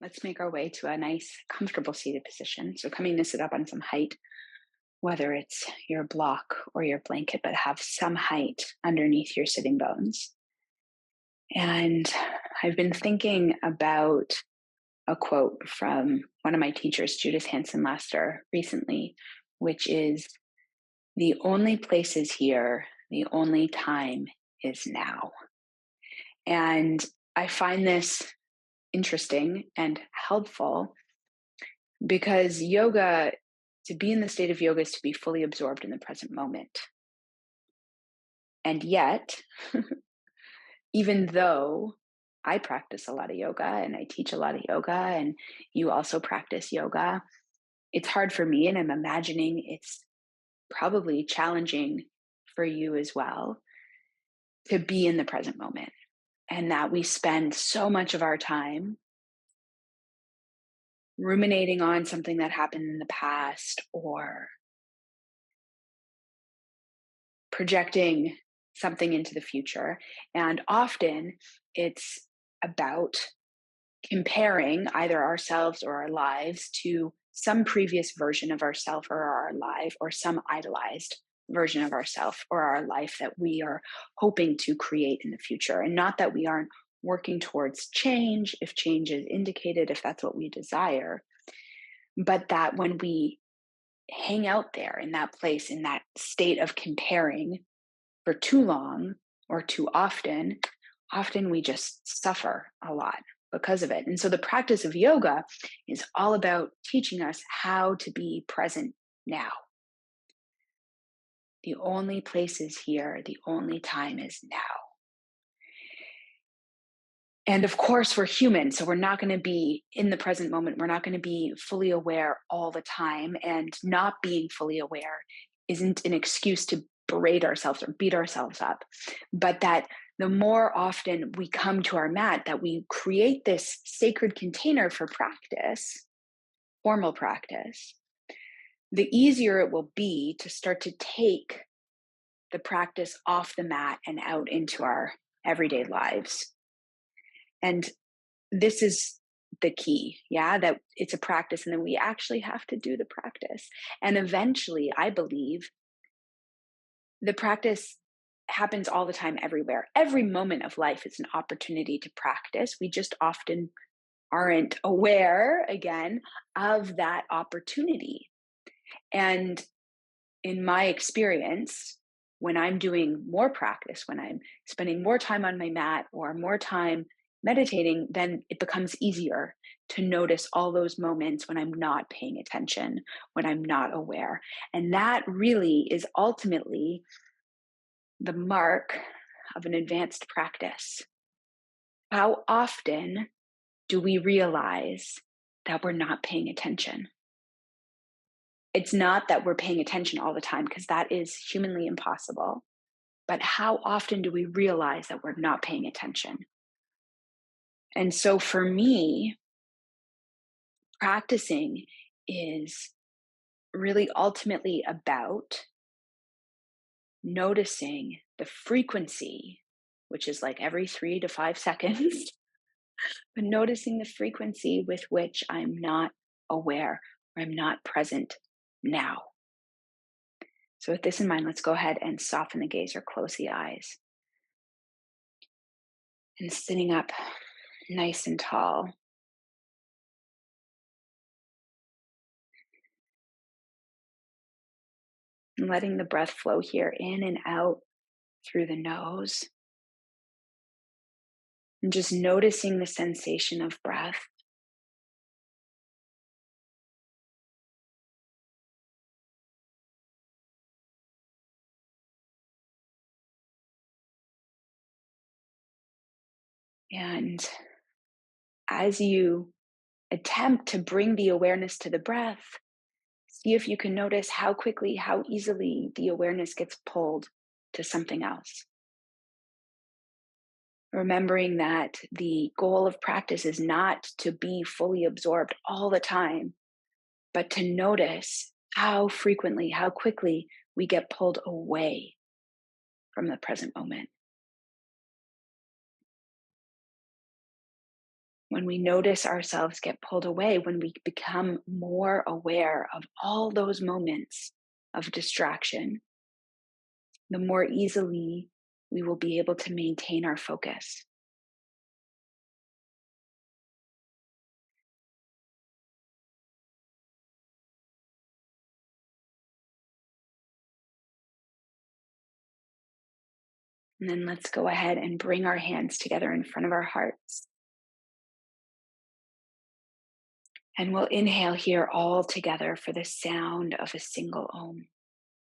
let's make our way to a nice, comfortable seated position. So, coming to sit up on some height, whether it's your block or your blanket, but have some height underneath your sitting bones. And I've been thinking about a quote from one of my teachers, Judith Hanson Laster, recently, which is, "The only place is here, the only time is now." And I find this interesting and helpful because yoga, to be in the state of yoga, is to be fully absorbed in the present moment. And yet, even though I practice a lot of yoga and I teach a lot of yoga, and you also practice yoga, it's hard for me, and I'm imagining it's probably challenging for you as well, to be in the present moment. And that we spend so much of our time ruminating on something that happened in the past, or projecting something into the future. And often it's about comparing either ourselves or our lives to some previous version of ourself or our life, or some idolized version of ourself or our life that we are hoping to create in the future. And not that we aren't working towards change, if change is indicated, if that's what we desire, but that when we hang out there in that place, in that state of comparing for too long or too often, often we just suffer a lot because of it. And so the practice of yoga is all about teaching us how to be present now. The only place is here, the only time is now. And of course, we're human, so we're not going to be in the present moment. We're not going to be fully aware all the time. And not being fully aware isn't an excuse to berate ourselves or beat ourselves up, but that the more often we come to our mat, that we create this sacred container for practice, formal practice, the easier it will be to start to take the practice off the mat and out into our everyday lives. And this is the key, that it's a practice, and then we actually have to do the practice. And eventually, I believe, the practice happens all the time, everywhere. Every moment of life is an opportunity to practice. We just often aren't aware, again, of that opportunity. And in my experience, when I'm doing more practice, when I'm spending more time on my mat or more time meditating, then it becomes easier to notice all those moments when I'm not paying attention, when I'm not aware. And that really is ultimately the mark of an advanced practice. How often do we realize that we're not paying attention? It's not that we're paying attention all the time, because that is humanly impossible. But how often do we realize that we're not paying attention? And so for me, practicing is really ultimately about noticing the frequency, which is like every 3 to 5 seconds, but noticing the frequency with which I'm not aware, or I'm not present now. So with this in mind, let's go ahead and soften the gaze or close the eyes. And sitting up nice and tall. And letting the breath flow here in and out through the nose. And just noticing the sensation of breath. And as you attempt to bring the awareness to the breath, see if you can notice how quickly, how easily the awareness gets pulled to something else. Remembering that the goal of practice is not to be fully absorbed all the time, but to notice how frequently, how quickly we get pulled away from the present moment. When we notice ourselves get pulled away, when we become more aware of all those moments of distraction, the more easily we will be able to maintain our focus. And then let's go ahead and bring our hands together in front of our hearts. And we'll inhale here all together for the sound of a single Om.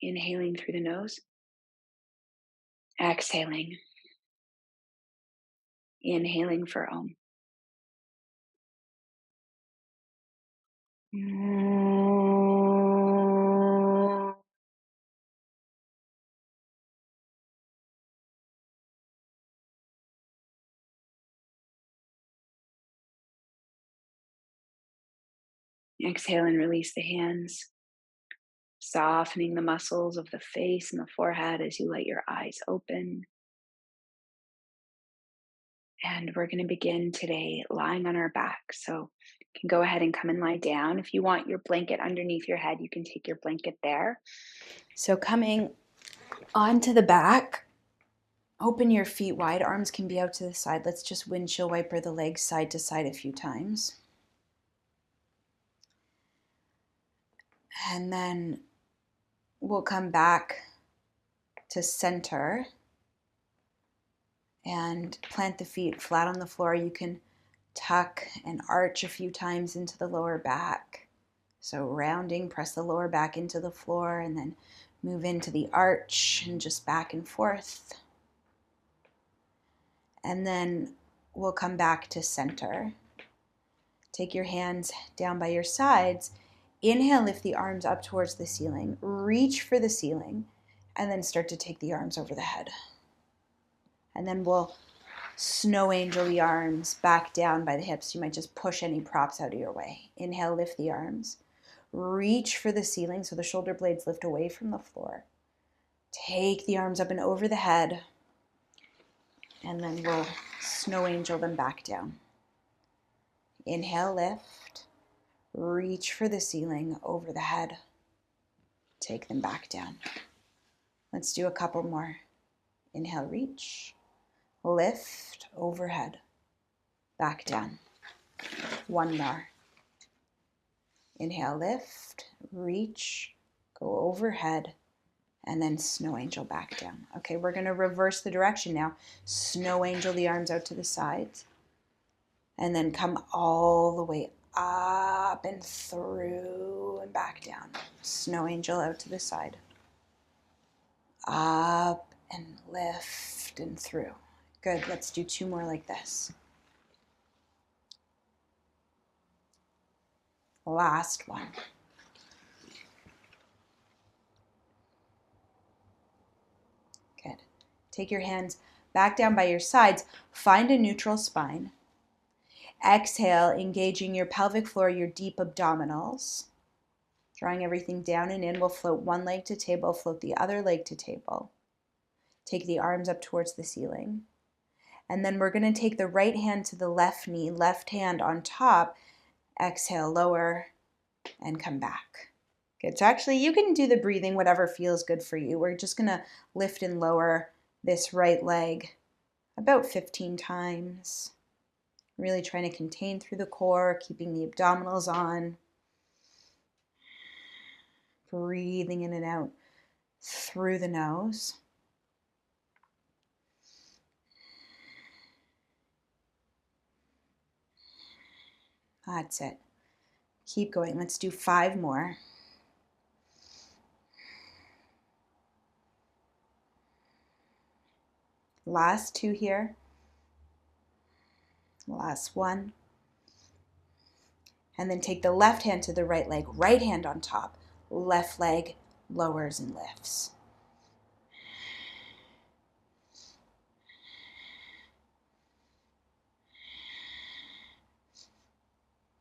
Inhaling through the nose, exhaling, inhaling for Om. Exhale and release the hands, softening the muscles of the face and the forehead as you let your eyes open. And we're going to begin today lying on our back. So you can go ahead and come and lie down. If you want your blanket underneath your head, you can take your blanket there. So coming onto the back, open your feet wide. Arms can be out to the side. Let's just windshield wiper the legs side to side a few times. And then we'll come back to center and plant the feet flat on the floor. You can tuck and arch a few times into the lower back. So rounding, press the lower back into the floor and then move into the arch and just back and forth. And then we'll come back to center. Take your hands down by your sides. Inhale, lift the arms up towards the ceiling. Reach for the ceiling and then start to take the arms over the head. And then we'll snow angel the arms back down by the hips. You might just push any props out of your way. Inhale, lift the arms. Reach for the ceiling so the shoulder blades lift away from the floor. Take the arms up and over the head. And then we'll snow angel them back down. Inhale, lift. Reach for the ceiling over the head. Take them back down. Let's do a couple more. Inhale, reach. Lift, overhead. Back down. One more. Inhale, lift, reach, go overhead, and then snow angel back down. Okay, we're going to reverse the direction now. Snow angel the arms out to the sides, and then come all the way up and through and back down. Snow angel out to the side. Up and lift and through. Good, let's do two more like this. Last one. Good. Take your hands back down by your sides. Find a neutral spine. Exhale, engaging your pelvic floor, your deep abdominals. Drawing everything down and in. We'll float one leg to table, float the other leg to table. Take the arms up towards the ceiling. And then we're going to take the right hand to the left knee, left hand on top. Exhale, lower, and come back. Good. So actually, you can do the breathing, whatever feels good for you. We're just going to lift and lower this right leg about 15 times. Really trying to contain through the core, keeping the abdominals on. Breathing in and out through the nose. That's it. Keep going. Let's do 5 more. Last 2 here. Last 1. And then take the left hand to the right leg, right hand on top. Left leg lowers and lifts.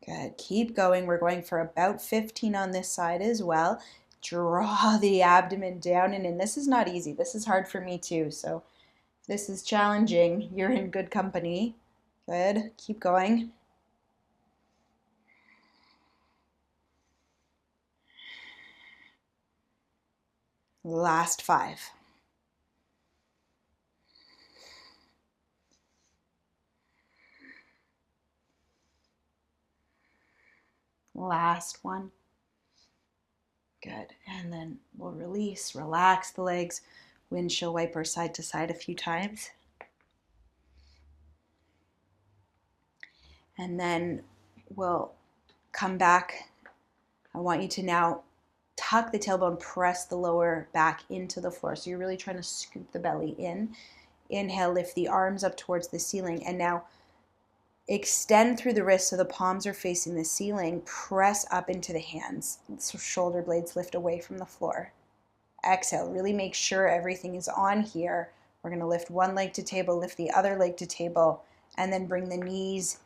Good. Keep going. We're going for about 15 on this side as well. Draw the abdomen down and in. This is not easy. This is hard for me too. So if this is challenging, you're in good company. Good. Keep going. Last 5. Last 1. Good. And then we'll release, relax the legs, windshield wiper side to side a few times. And then we'll come back. I want you to now tuck the tailbone, press the lower back into the floor. So you're really trying to scoop the belly in. Inhale, lift the arms up towards the ceiling. And now extend through the wrists so the palms are facing the ceiling. Press up into the hands. So shoulder blades lift away from the floor. Exhale, really make sure everything is on here. We're going to lift one leg to table, lift the other leg to table, and then bring the knees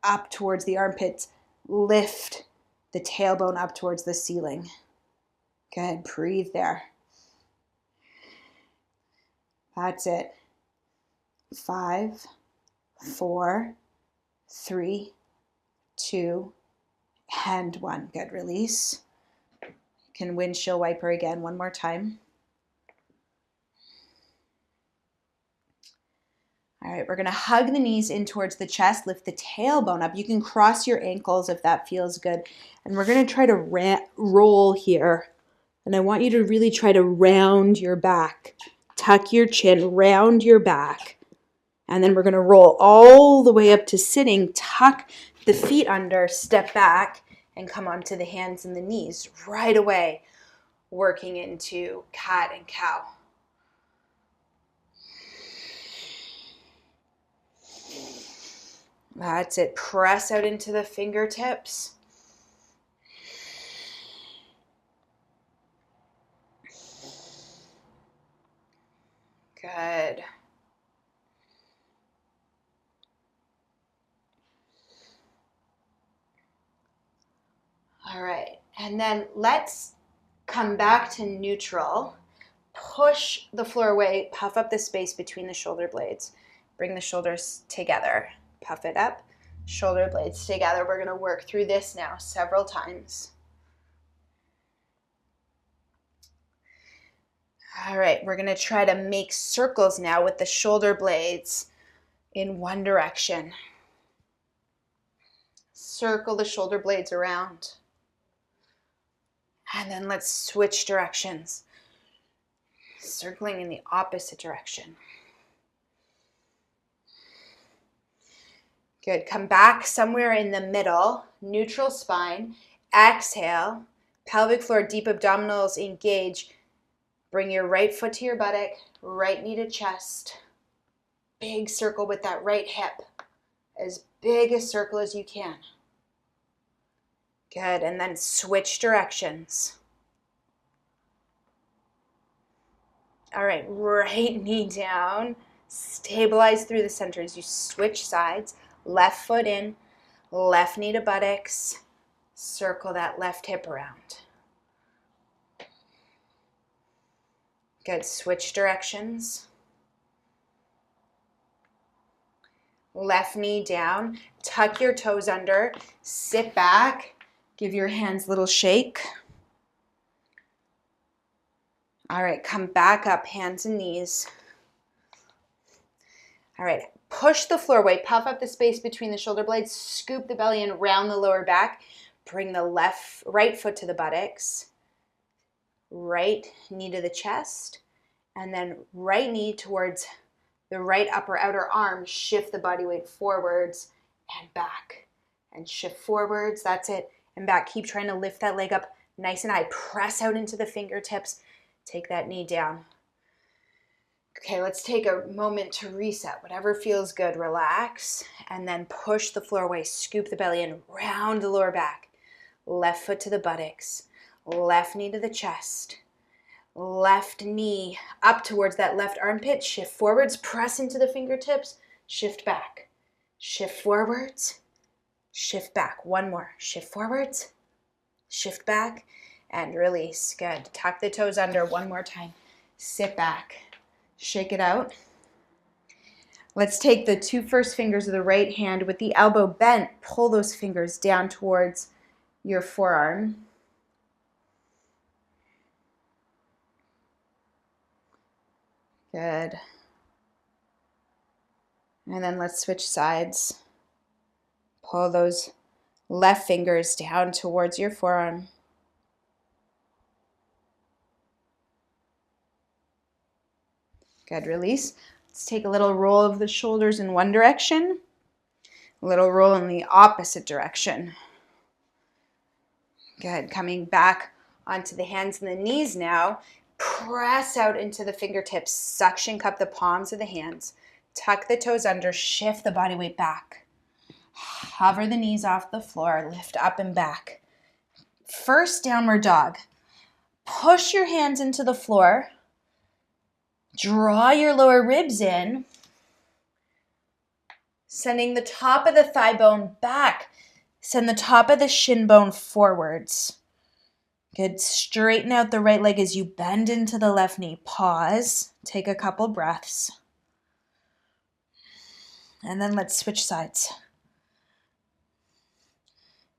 up towards the armpits. Lift the tailbone up towards the ceiling. Good, breathe there. That's it. 5, 4, 3, 2, and 1. Good, release. You can windshield wiper again one more time. All right, we're going to hug the knees in towards the chest, lift the tailbone up. You can cross your ankles if that feels good. And we're going to try to roll here. And I want you to really try to round your back. Tuck your chin, round your back. And then we're going to roll all the way up to sitting. Tuck the feet under, step back, and come onto the hands and the knees right away, working into cat and cow. That's it. Press out into the fingertips. Good. All right. And then let's come back to neutral. Push the floor away. Puff up the space between the shoulder blades. Bring the shoulders together. Puff it up. Shoulder blades together. We're going to work through this now several times. All right, we're going to try to make circles now with the shoulder blades in one direction. Circle the shoulder blades around. And then let's switch directions. Circling in the opposite direction. Good. Come back somewhere in the middle. Neutral spine. Exhale. Pelvic floor, deep abdominals engage. Bring your right foot to your buttock, right knee to chest. Big circle with that right hip. As big a circle as you can. Good, and then switch directions. All right, right knee down. Stabilize through the center as you switch sides. Left foot in, left knee to buttocks. Circle that left hip around. Good, switch directions. Left knee down, tuck your toes under, sit back, give your hands a little shake. All right, come back up, hands and knees. All right, push the floor away, puff up the space between the shoulder blades, scoop the belly in, round the lower back, bring the right foot to the buttocks, right knee to the chest, and then right knee towards the right upper outer arm. Shift the body weight forwards and back. And shift forwards, that's it, and back. Keep trying to lift that leg up nice and high. Press out into the fingertips. Take that knee down. Okay, let's take a moment to reset. Whatever feels good, relax. And then push the floor away. Scoop the belly in, round the lower back. Left foot to the buttocks. Left knee to the chest. Left knee up towards that left armpit. Shift forwards, press into the fingertips. Shift back. Shift forwards. Shift back. One more. Shift forwards. Shift back. And release. Good. Tuck the toes under one more time. Sit back. Shake it out. Let's take the 2 first fingers of the right hand with the elbow bent. Pull those fingers down towards your forearm. Good. And then let's switch sides. Pull those left fingers down towards your forearm. Good, release. Let's take a little roll of the shoulders in one direction, a little roll in the opposite direction. Good, coming back onto the hands and the knees now. Press out into the fingertips, suction cup the palms of the hands, tuck the toes under, shift the body weight back. Hover the knees off the floor, lift up and back. First downward dog. Push your hands into the floor. Draw your lower ribs in, sending the top of the thigh bone back. Send the top of the shin bone forwards. Good. Straighten out the right leg as you bend into the left knee. Pause. Take a couple breaths. And then let's switch sides.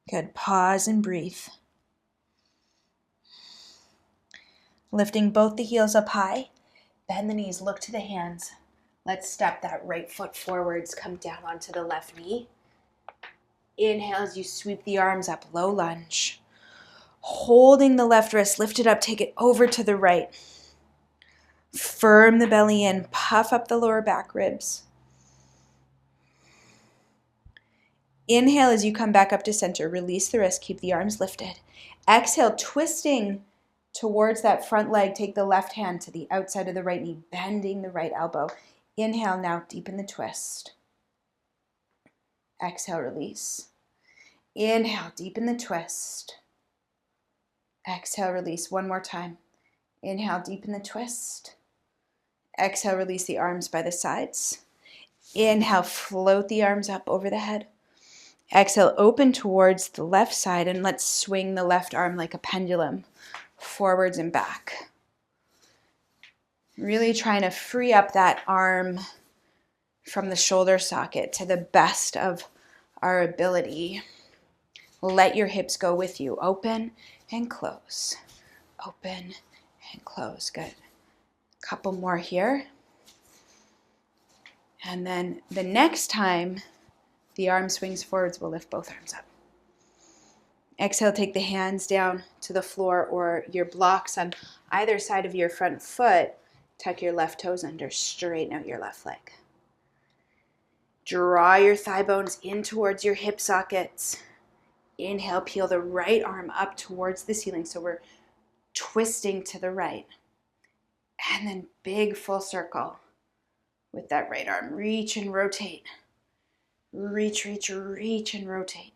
Good. Pause and breathe. Lifting both the heels up high. Bend the knees. Look to the hands. Let's step that right foot forwards. Come down onto the left knee. Inhale as you sweep the arms up. Low lunge. Holding the left wrist. Lift it up. Take it over to the right. Firm the belly in. Puff up the lower back ribs. Inhale as you come back up to center. Release the wrist. Keep the arms lifted. Exhale, twisting towards that front leg. Take the left hand to the outside of the right knee, bending the right elbow. Inhale now, deepen the twist. Exhale, release. Inhale, deepen the twist. Exhale, release. One more time. Inhale, deepen the twist. Exhale, release the arms by the sides. Inhale, float the arms up over the head. Exhale, open towards the left side, and let's swing the left arm like a pendulum, forwards and back. Really trying to free up that arm from the shoulder socket to the best of our ability. Let your hips go with you. Open and close. Open and close. Good. Couple more here. And then the next time the arm swings forwards, we'll lift both arms up. Exhale, take the hands down to the floor or your blocks on either side of your front foot. Tuck your left toes under, straighten out your left leg. Draw your thigh bones in towards your hip sockets. Inhale, peel the right arm up towards the ceiling. So we're twisting to the right. And then big full circle with that right arm. Reach and rotate. Reach, reach, reach and rotate.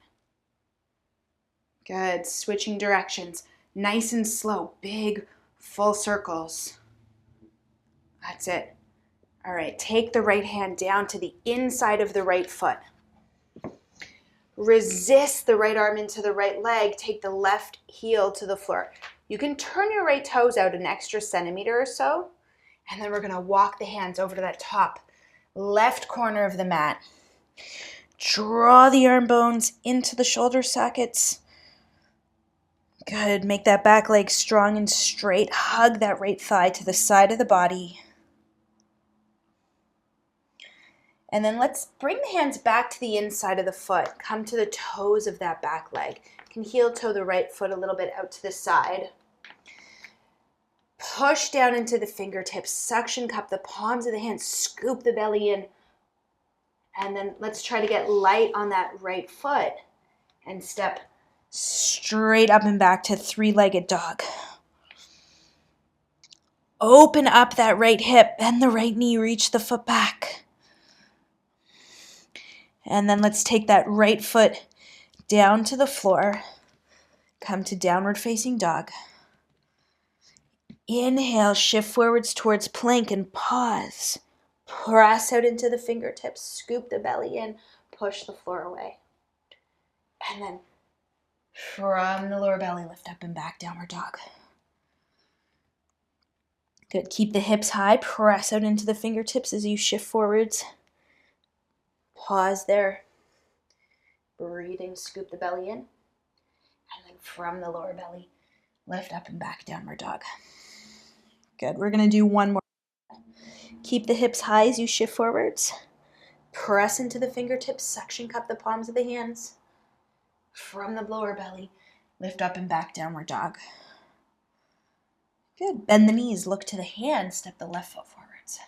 Good. Switching directions. Nice and slow. Big full circles. That's it. All right. Take the right hand down to the inside of the right foot. Resist the right arm into the right leg. Take the left heel to the floor. You can turn your right toes out an extra centimeter or so. And then we're going to walk the hands over to that top left corner of the mat. Draw the arm bones into the shoulder sockets. Good. Make that back leg strong and straight. Hug that right thigh to the side of the body. And then let's bring the hands back to the inside of the foot. Come to the toes of that back leg. You can heel toe the right foot a little bit out to the side. Push down into the fingertips. Suction cup the palms of the hands. Scoop the belly in. And then let's try to get light on that right foot and step straight up and back to three-legged dog. Open up that right hip, bend the right knee, reach the foot back. And then let's take that right foot down to the floor. Come to downward facing dog. Inhale, shift forwards towards plank and pause. Press out into the fingertips, scoop the belly in, push the floor away. And then from the lower belly, lift up and back, downward dog. Good. Keep the hips high, press out into the fingertips as you shift forwards. Pause there. Breathing, scoop the belly in. And then from the lower belly, lift up and back, downward dog. Good. We're going to do one more. Keep the hips high as you shift forwards. Press into the fingertips, suction cup the palms of the hands. From the lower belly, lift up and back, downward dog. Good. Bend the knees, look to the hands, step the left foot forwards.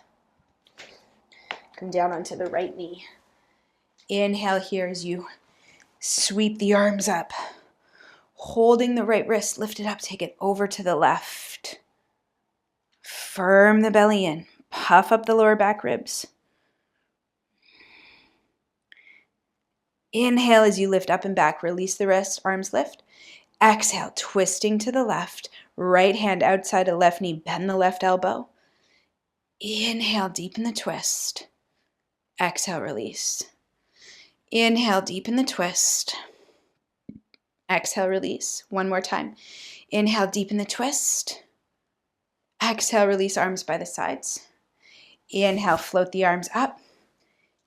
Come down onto the right knee. Inhale here as you sweep the arms up. Holding the right wrist, lift it up, take it over to the left. Firm the belly in. Puff up the lower back ribs. Inhale as you lift up and back. Release the wrist, arms lift. Exhale, twisting to the left. Right hand outside of left knee. Bend the left elbow. Inhale, deepen the twist. Exhale, release. Inhale, deepen the twist. Exhale, release. One more time. Inhale, deepen the twist. Exhale, release, arms by the sides. Inhale, float the arms up.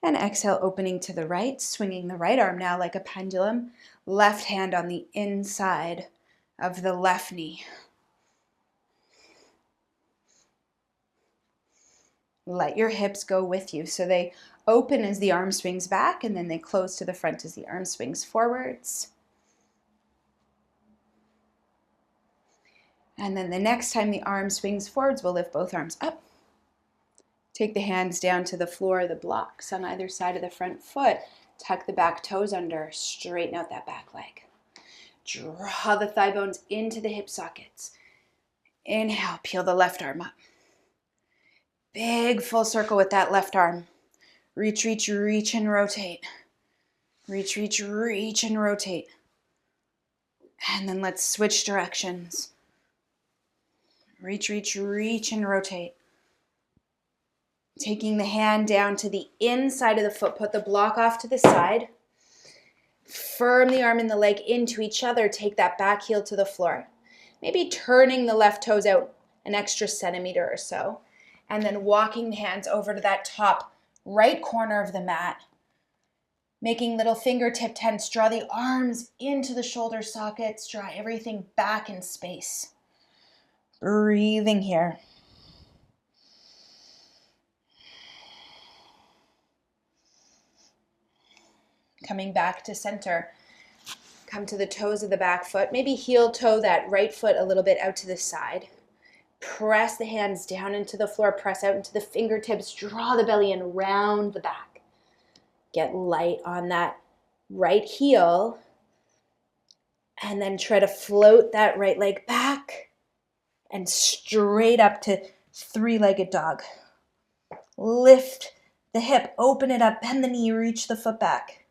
And exhale, opening to the right, swinging the right arm now like a pendulum. Left hand on the inside of the left knee. Let your hips go with you. So they open as the arm swings back, and then they close to the front as the arm swings forwards. And then the next time the arm swings forwards, we'll lift both arms up. Take the hands down to the floor, the blocks on either side of the front foot. Tuck the back toes under, straighten out that back leg. Draw the thigh bones into the hip sockets. Inhale, peel the left arm up. Big full circle with that left arm. Reach, reach, reach and rotate. Reach, reach, reach and rotate. And then let's switch directions. Reach, reach, reach and rotate. Taking the hand down to the inside of the foot, put the block off to the side. Firm the arm and the leg into each other. Take that back heel to the floor. Maybe turning the left toes out an extra centimeter or so. And then walking the hands over to that top right corner of the mat. Making little fingertip tents. Draw the arms into the shoulder sockets. Draw everything back in space. Breathing here. Coming back to center. Come to the toes of the back foot. Maybe heel toe that right foot a little bit out to the side. Press the hands down into the floor. Press out into the fingertips. Draw the belly in, round the back. Get light on that right heel. And then try to float that right leg back and straight up to three-legged dog. Lift the hip, open it up, bend the knee, reach the foot back.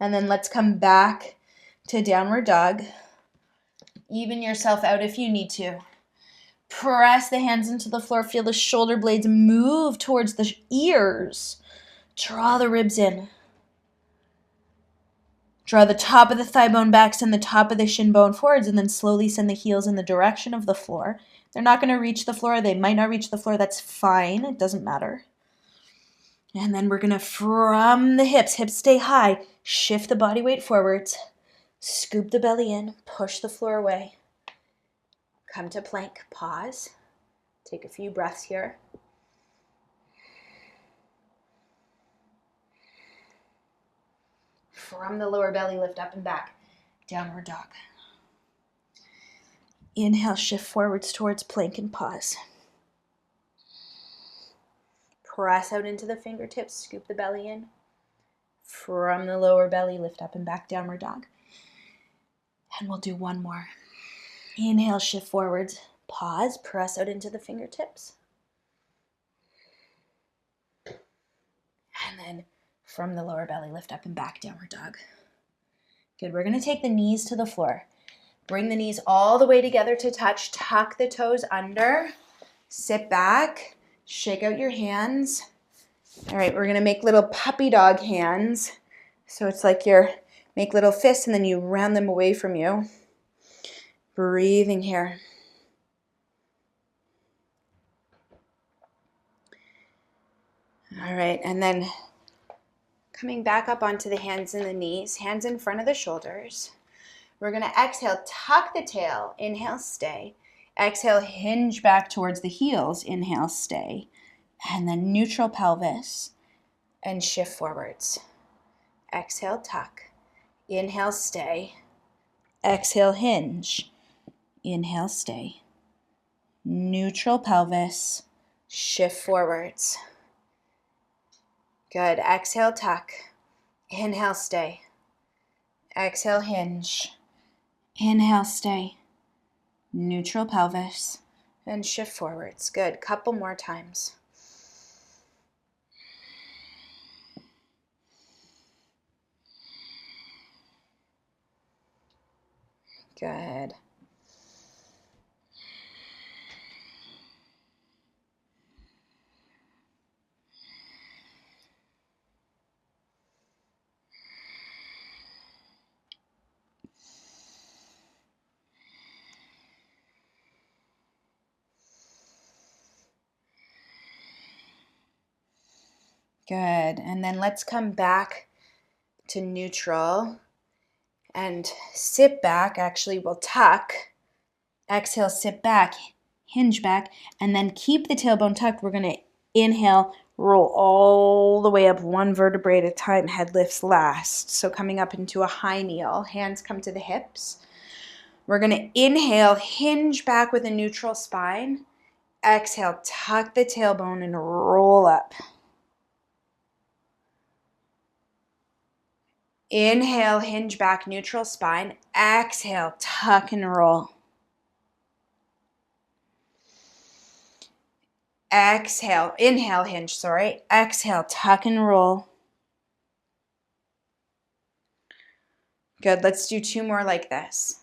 And then let's come back to downward dog. Even yourself out if you need to. Press the hands into the floor. Feel the shoulder blades move towards the ears. Draw the ribs in. Draw the top of the thigh bone back, send the top of the shin bone forwards, and then slowly send the heels in the direction of the floor. They're not going to reach the floor. They might not reach the floor. That's fine. It doesn't matter. And then we're going to, from the hips stay high, shift the body weight forwards, scoop the belly in, push the floor away. Come to plank, pause, take a few breaths here. From the lower belly, lift up and back, downward dog. Inhale, shift forwards towards plank and pause. Press out into the fingertips, scoop the belly in. From the lower belly, lift up and back, downward dog. And we'll do one more. Inhale, shift forwards, pause, press out into the fingertips. And then from the lower belly, lift up and back, downward dog. Good, we're gonna take the knees to the floor. Bring the knees all the way together to touch, tuck the toes under, sit back, shake out your hands. All right, we're gonna make little puppy dog hands. So it's like make little fists and then you round them away from you. Breathing here. All right, and then coming back up onto the hands and the knees, hands in front of the shoulders. We're gonna exhale, tuck the tail, inhale, stay. Exhale, hinge back towards the heels. Inhale, stay. And then neutral pelvis and shift forwards. Exhale, tuck. Inhale, stay. Exhale, hinge. Inhale, stay. Neutral pelvis, shift forwards. Good. Exhale, tuck. Inhale, stay. Exhale, hinge. Inhale, stay. Neutral pelvis and shift forwards. Good. Couple more times. Good. Good. And then let's come back to neutral and sit back. Actually, we'll tuck. Exhale, sit back, hinge back, and then keep the tailbone tucked. We're going to inhale, roll all the way up, one vertebrae at a time. Head lifts last. So coming up into a high kneel, hands come to the hips. We're going to inhale, hinge back with a neutral spine. Exhale, tuck the tailbone and roll up. Inhale, hinge back, neutral spine. Exhale, tuck and roll. Exhale, inhale, hinge, sorry. Exhale, tuck and roll. Good, let's do two more like this.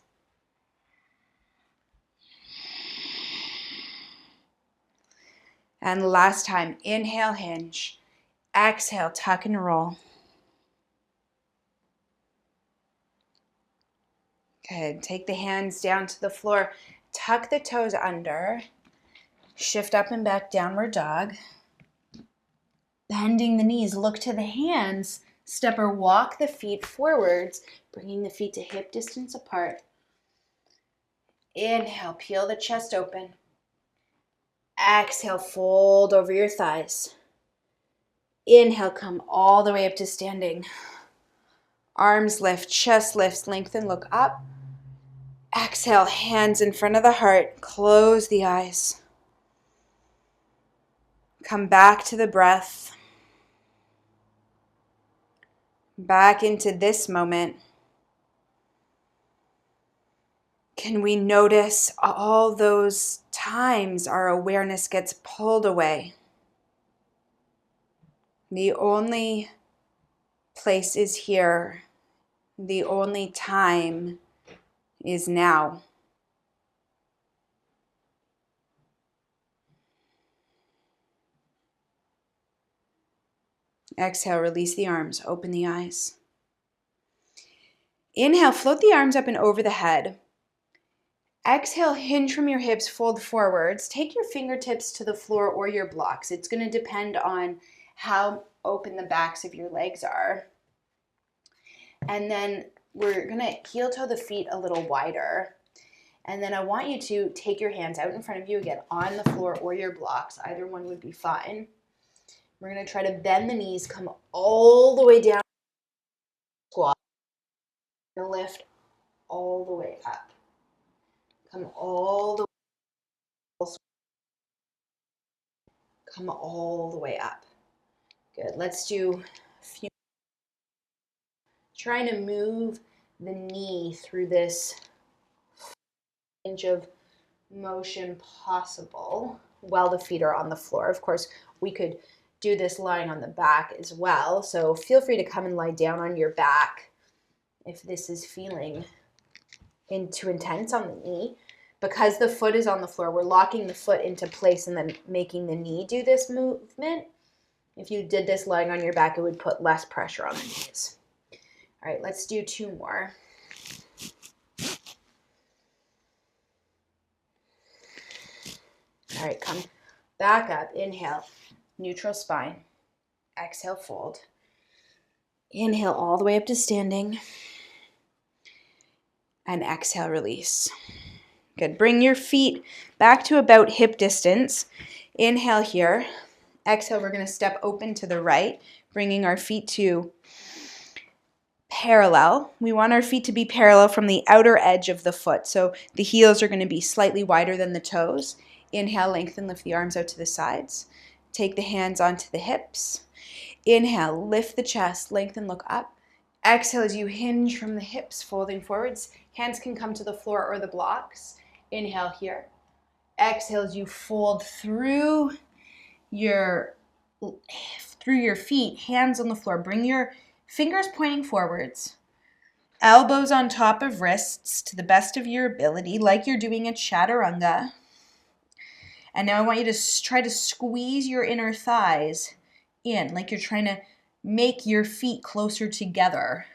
And last time, inhale, hinge. Exhale, tuck and roll. Good, take the hands down to the floor. Tuck the toes under. Shift up and back, downward dog. Bending the knees, look to the hands. Step or walk the feet forwards, bringing the feet to hip distance apart. Inhale, peel the chest open. Exhale, fold over your thighs. Inhale, come all the way up to standing. Arms lift, chest lifts, lengthen, look up. Exhale, hands in front of the heart. Close the eyes. Come back to the breath. Back into this moment. Can we notice all those times our awareness gets pulled away? The only place is here. The only time is now. Exhale, release the arms, open the eyes. Inhale, float the arms up and over the head. Exhale, hinge from your hips, fold forwards. Take your fingertips to the floor or your blocks. It's going to depend on how open the backs of your legs are. And then we're going to heel toe the feet a little wider. And then I want you to take your hands out in front of you again on the floor or your blocks. Either one would be fine. We're going to try to bend the knees, come all the way down. Squat. We're going to lift all the way up. Come all the way. Come all the way up. Good. Let's do a few. Trying to move the knee through this range of motion possible while the feet are on the floor. Of course, we could do this lying on the back as well. So feel free to come and lie down on your back if this is feeling too intense on the knee. Because the foot is on the floor, we're locking the foot into place and then making the knee do this movement. If you did this lying on your back, it would put less pressure on the knees. All right, let's do two more. All right, come back up. Inhale, neutral spine. Exhale, fold. Inhale all the way up to standing. And exhale, release. Good. Bring your feet back to about hip distance. Inhale here. Exhale, we're going to step open to the right, bringing our feet to parallel. We want our feet to be parallel from the outer edge of the foot. So the heels are going to be slightly wider than the toes. Inhale, lengthen, lift the arms out to the sides. Take the hands onto the hips. Inhale, lift the chest, lengthen, look up. Exhale as you hinge from the hips, folding forwards. Hands can come to the floor or the blocks. Inhale here. Exhale as you fold through your feet, hands on the floor. Bring your fingers pointing forwards, elbows on top of wrists to the best of your ability, like you're doing a chaturanga. And now I want you to try to squeeze your inner thighs in, like you're trying to make your feet closer together.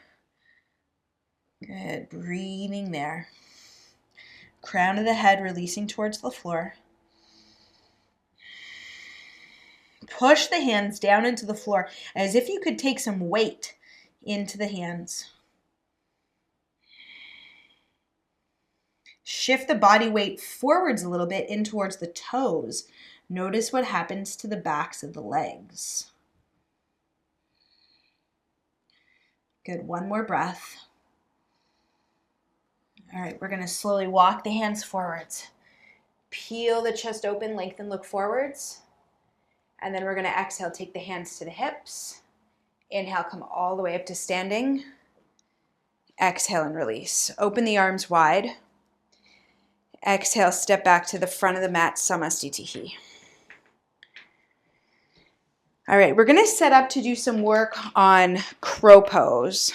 Good, breathing there. Crown of the head releasing towards the floor. Push the hands down into the floor as if you could take some weight into the hands. Shift the body weight forwards a little bit in towards the toes. Notice what happens to the backs of the legs. Good, one more breath. All right, we're going to slowly walk the hands forwards. Peel the chest open, lengthen, look forwards. And then we're going to exhale, take the hands to the hips. Inhale, come all the way up to standing. Exhale and release. Open the arms wide. Exhale, step back to the front of the mat, Samastitihi. All right, we're going to set up to do some work on crow pose.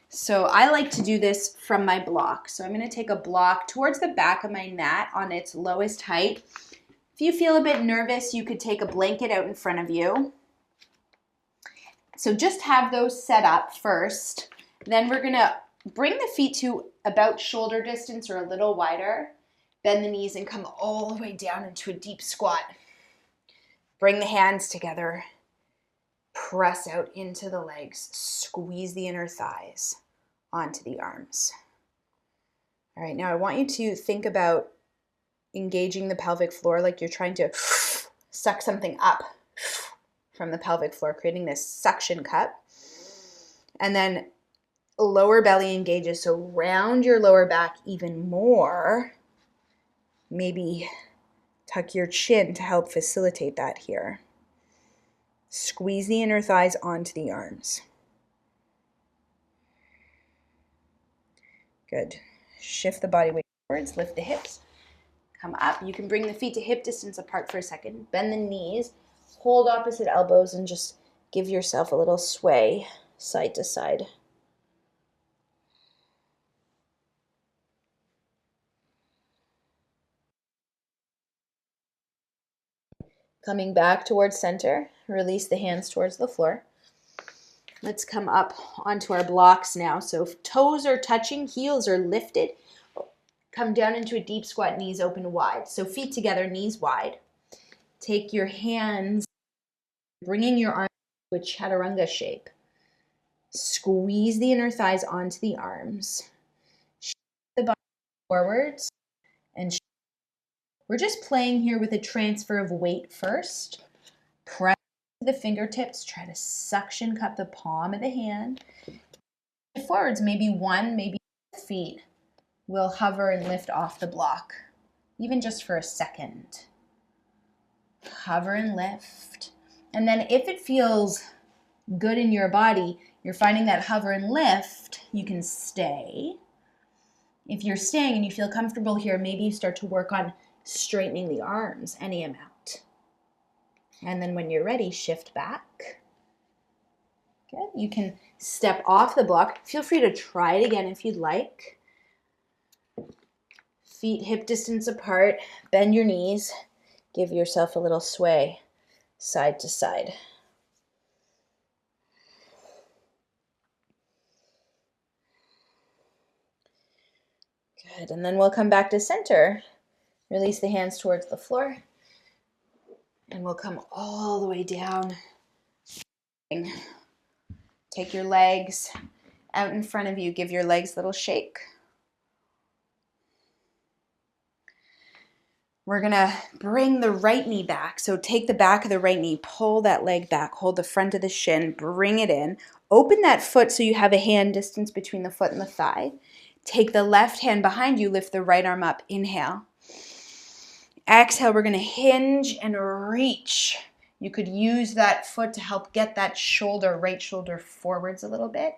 So I like to do this from my block. So I'm going to take a block towards the back of my mat on its lowest height. If you feel a bit nervous, you could take a blanket out in front of you. So just have those set up first. Then we're going to bring the feet to about shoulder distance or a little wider. Bend the knees and come all the way down into a deep squat. Bring the hands together. Press out into the legs. Squeeze the inner thighs onto the arms. All right, now I want you to think about engaging the pelvic floor like you're trying to suck something up from the pelvic floor, creating this suction cup. And then lower belly engages, so round your lower back even more. Maybe tuck your chin to help facilitate that here. Squeeze the inner thighs onto the arms. Good. Shift the body weight forwards, lift the hips, come up. You can bring the feet to hip distance apart for a second. Bend the knees, hold opposite elbows, and just give yourself a little sway side to side. Coming back towards center, release the hands towards the floor. Let's come up onto our blocks now. So if toes are touching, heels are lifted. Come down into a deep squat, knees open wide. So feet together, knees wide. Take your hands, bringing your arms to a chaturanga shape. Squeeze the inner thighs onto the arms. Shift the body forwards. And we're just playing here with a transfer of weight first. Press the fingertips. Try to suction cup the palm of the hand. Forwards, maybe one, maybe both feet will hover and lift off the block, even just for a second. Hover and lift. And then if it feels good in your body, you're finding that hover and lift, you can stay. If you're staying and you feel comfortable here, maybe you start to work on straightening the arms any amount. And then when you're ready, shift back. Good. You can step off the block. Feel free to try it again if you'd like. Feet hip distance apart. Bend your knees. Give yourself a little sway side to side. Good. And then we'll come back to center. Release the hands towards the floor. And we'll come all the way down. Take your legs out in front of you. Give your legs a little shake. We're gonna bring the right knee back. So take the back of the right knee, pull that leg back, hold the front of the shin, bring it in. Open that foot so you have a hand distance between the foot and the thigh. Take the left hand behind you, lift the right arm up. Inhale. Exhale, we're gonna hinge and reach. You could use that foot to help get that shoulder, right shoulder forwards a little bit,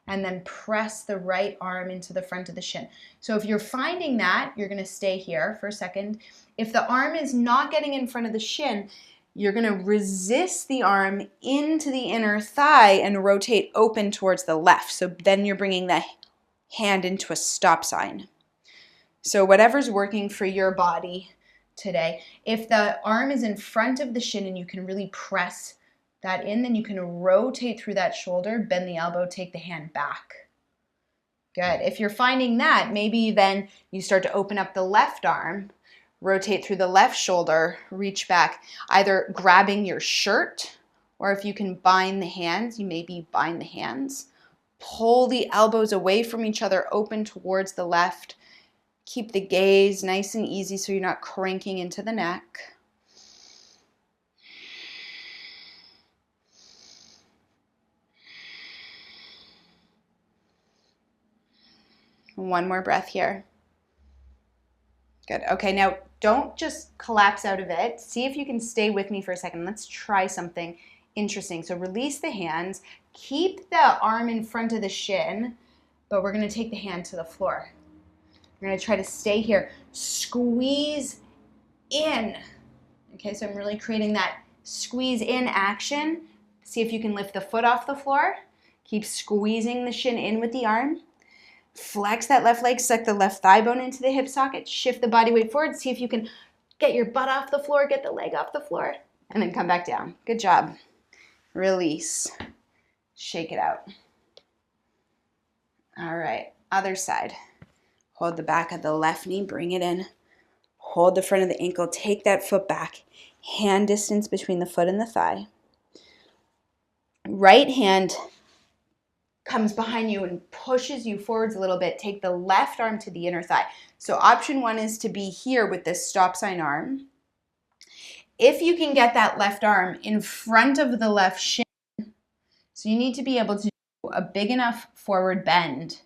and then press the right arm into the front of the shin. So if you're finding that, you're gonna stay here for a second. If the arm is not getting in front of the shin, you're gonna resist the arm into the inner thigh and rotate open towards the left. So then you're bringing the hand into a stop sign. So whatever's working for your body today. If the arm is in front of the shin and you can really press that in, then you can rotate through that shoulder, bend the elbow, take the hand back. Good. If you're finding that, maybe then you start to open up the left arm, rotate through the left shoulder, reach back, either grabbing your shirt, or if you can bind the hands, you maybe bind the hands. Pull the elbows away from each other, open towards the left. Keep the gaze nice and easy so you're not cranking into the neck. One more breath here. Good. Okay, now don't just collapse out of it. See if you can stay with me for a second. Let's try something interesting. So release the hands. Keep the arm in front of the shin, but we're going to take the hand to the floor. We're going to try to stay here. Squeeze in. Okay, so I'm really creating that squeeze in action. See if you can lift the foot off the floor. Keep squeezing the shin in with the arm. Flex that left leg, suck the left thigh bone into the hip socket. Shift the body weight forward. See if you can get your butt off the floor, get the leg off the floor, and then come back down. Good job. Release. Shake it out. All right, other side. Hold the back of the left knee, bring it in. Hold the front of the ankle, take that foot back. Hand distance between the foot and the thigh. Right hand comes behind you and pushes you forwards a little bit. Take the left arm to the inner thigh. So option one is to be here with this stop sign arm. If you can get that left arm in front of the left shin, so you need to be able to do a big enough forward bend.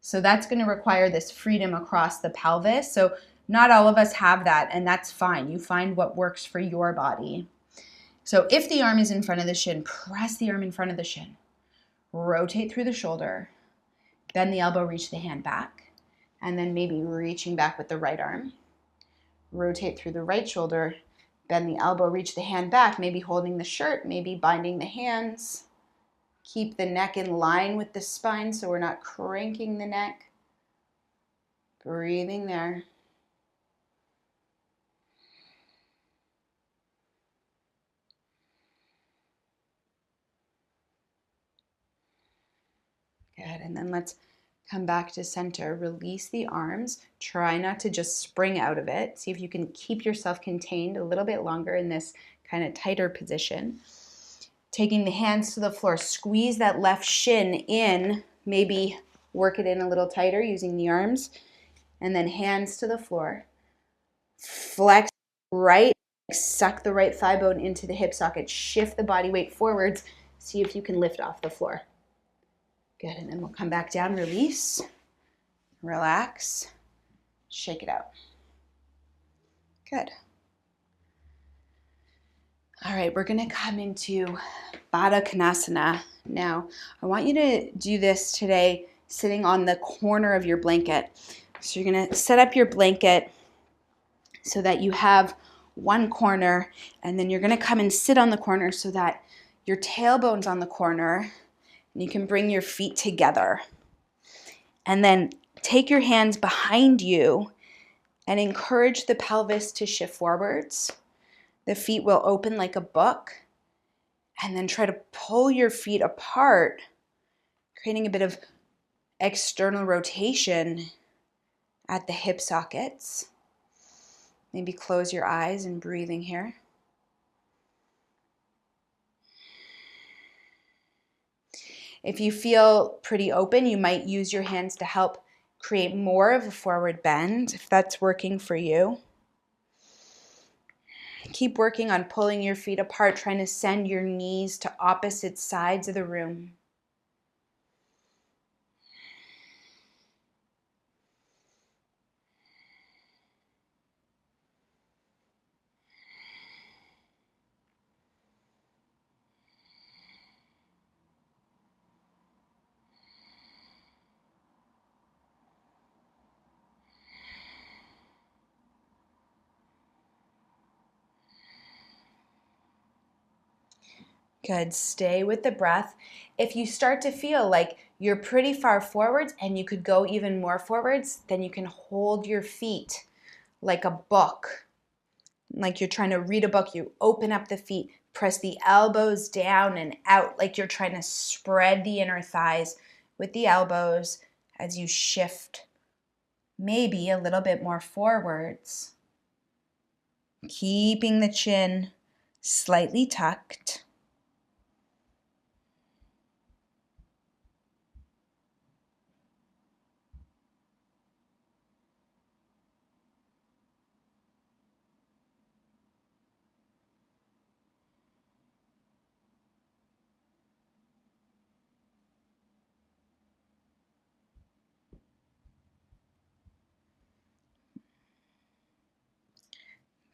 So that's going to require this freedom across the pelvis. So not all of us have that, and that's fine. You find what works for your body. So if the arm is in front of the shin, press the arm in front of the shin. Rotate through the shoulder. Bend the elbow, reach the hand back. And then maybe reaching back with the right arm. Rotate through the right shoulder. Bend the elbow, reach the hand back, maybe holding the shirt, maybe binding the hands. Keep the neck in line with the spine so we're not cranking the neck. Breathing there. Good, and then let's come back to center. Release the arms. Try not to just spring out of it. See if you can keep yourself contained a little bit longer in this kind of tighter position. Taking the hands to the floor, squeeze that left shin in, maybe work it in a little tighter using the arms, and then hands to the floor. Flex right, suck the right thigh bone into the hip socket, shift the body weight forwards, see if you can lift off the floor. Good, and then we'll come back down, release, relax, shake it out. Good. All right, we're gonna come into Bakasana now. I want you to do this today sitting on the corner of your blanket. So you're gonna set up your blanket so that you have one corner, and then you're gonna come and sit on the corner so that your tailbone's on the corner, and you can bring your feet together. And then take your hands behind you and encourage the pelvis to shift forwards. The feet will open like a book, and then try to pull your feet apart, creating a bit of external rotation at the hip sockets. Maybe close your eyes and breathing here. If you feel pretty open, you might use your hands to help create more of a forward bend, if that's working for you. Keep working on pulling your feet apart, trying to send your knees to opposite sides of the room. Good. Stay with the breath. If you start to feel like you're pretty far forwards and you could go even more forwards, then you can hold your feet like a book. Like you're trying to read a book, you open up the feet, press the elbows down and out like you're trying to spread the inner thighs with the elbows as you shift maybe a little bit more forwards. Keeping the chin slightly tucked.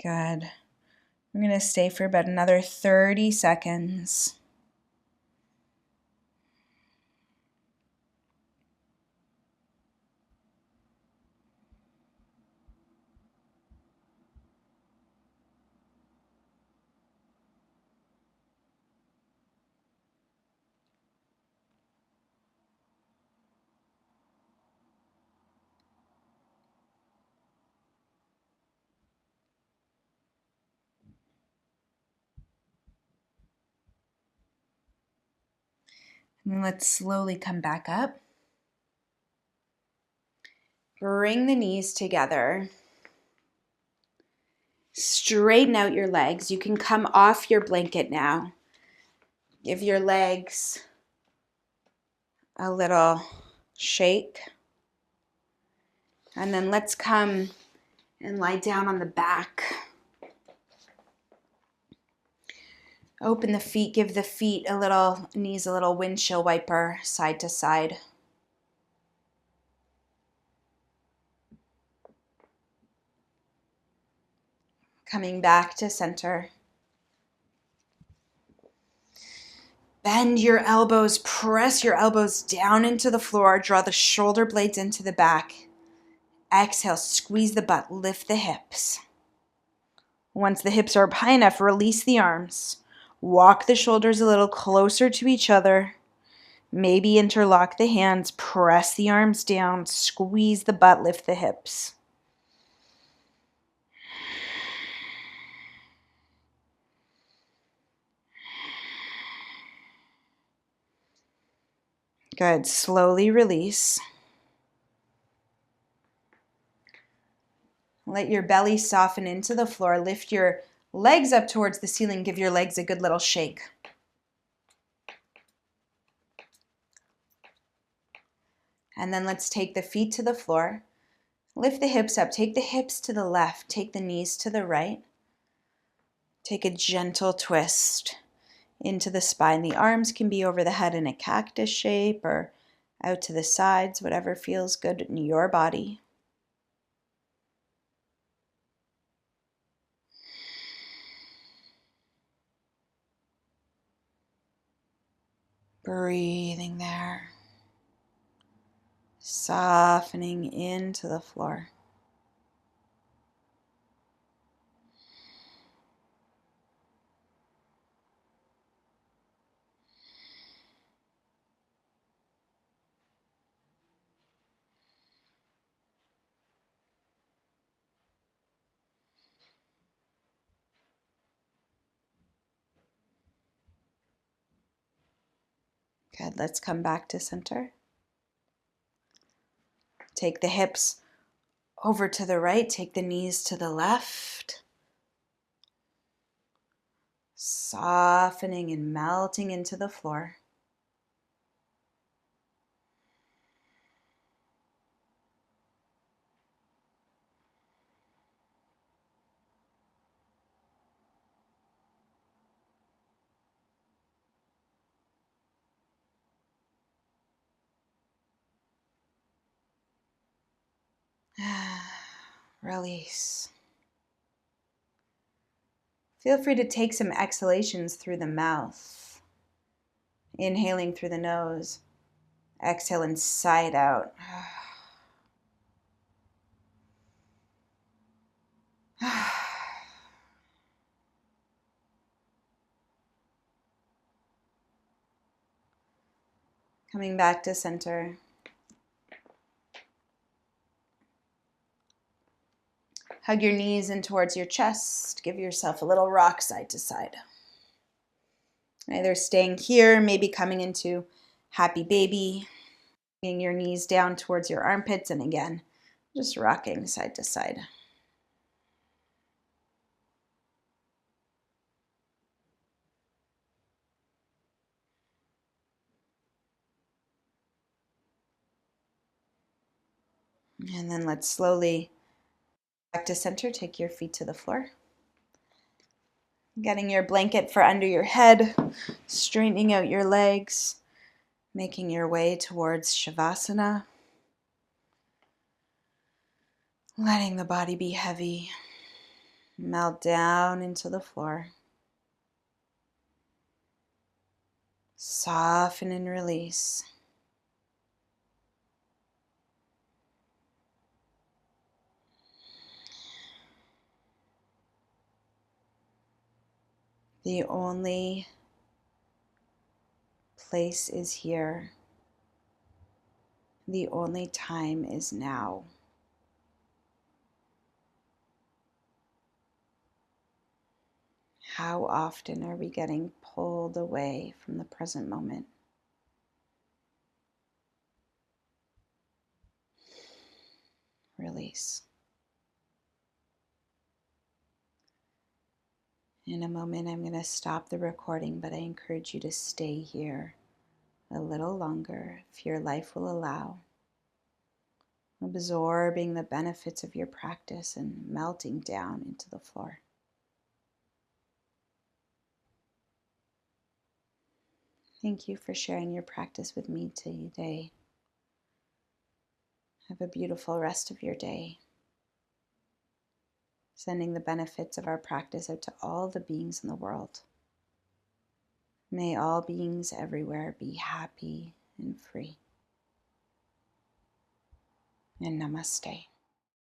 Good. We're going to stay for about another 30 seconds. And let's slowly come back up. Bring the knees together. Straighten out your legs. You can come off your blanket now. Give your legs a little shake. And then let's come and lie down on the back. Open the feet, give the feet a little, knees a little windshield wiper, side to side. Coming back to center. Bend your elbows, press your elbows down into the floor, draw the shoulder blades into the back. Exhale, squeeze the butt, lift the hips. Once the hips are up high enough, release the arms. Walk the shoulders a little closer to each other. Maybe interlock the hands, press the arms down, squeeze the butt, lift the hips. Good. Slowly release. Let your belly soften into the floor. Lift your legs up towards the ceiling. Give your legs a good little shake. And then let's take the feet to the floor. Lift the hips up. Take the hips to the left. Take the knees to the right. Take a gentle twist into the spine. The arms can be over the head in a cactus shape or out to the sides, whatever feels good in your body. Breathing there. Softening into the floor. Good. Let's come back to center. Take the hips over to the right. Take the knees to the left. Softening and melting into the floor. Release. Feel free to take some exhalations through the mouth. Inhaling through the nose. Exhale inside out. Coming back to center. Hug your knees in towards your chest. Give yourself a little rock side to side. Either staying here, maybe coming into happy baby. Bringing your knees down towards your armpits, and again, just rocking side to side. And then let's slowly back to center. Take your feet to the floor. Getting your blanket for under your head, straightening out your legs, making your way towards Shavasana. Letting the body be heavy. Melt down into the floor. Soften and release. The only place is here. The only time is now. How often are we getting pulled away from the present moment? Release. In a moment, I'm going to stop the recording, but I encourage you to stay here a little longer if your life will allow, absorbing the benefits of your practice and melting down into the floor. Thank you for sharing your practice with me today. Have a beautiful rest of your day. Sending the benefits of our practice out to all the beings in the world. May all beings everywhere be happy and free. And namaste.